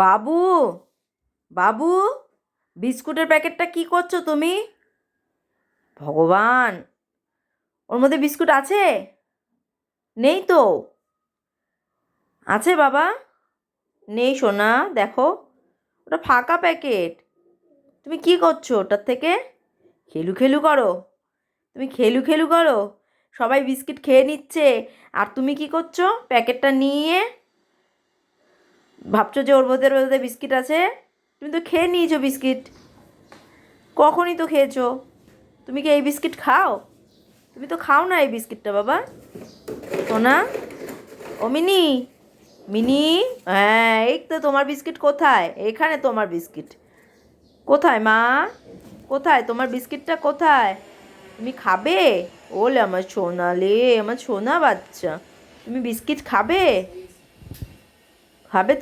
বাবু, বাবু, বিস্কুটের প্যাকেটটা কি করছো তুমি? ভগবান, ওর মধ্যে বিস্কুট আছে? নেই তো। আছে বাবা? নেই সোনা, দেখো, ওটা ফাঁকা প্যাকেট। তুমি কি করছো ওটার থেকে? খেলু খেলু করো? তুমি খেলু খেলু করো? সবাই বিস্কিট খেয়ে নিচ্ছে, আর তুমি কি করছো প্যাকেটটা নিয়ে? ভাবছো যে ওর মধ্যে বিস্কিট আছে? তুমি তো খেয়ে নিয়েছো বিস্কিট, কখনই তো খেয়েছো। তুমি কি এই বিস্কিট খাও? তুমি তো খাও না এই বিস্কিটটা বাবা। সোনা, ও মিনি, মিনি, হ্যাঁ এই তো তোমার বিস্কিট কোথায়? এখানে তোমার বিস্কিট কোথায় মা? কোথায় তোমার বিস্কিটটা কোথায়? তুমি খাবে? ওলে আমার সোনা লে, আমার সোনা বাচ্চা, তুমি বিস্কিট খাবে? খাবে?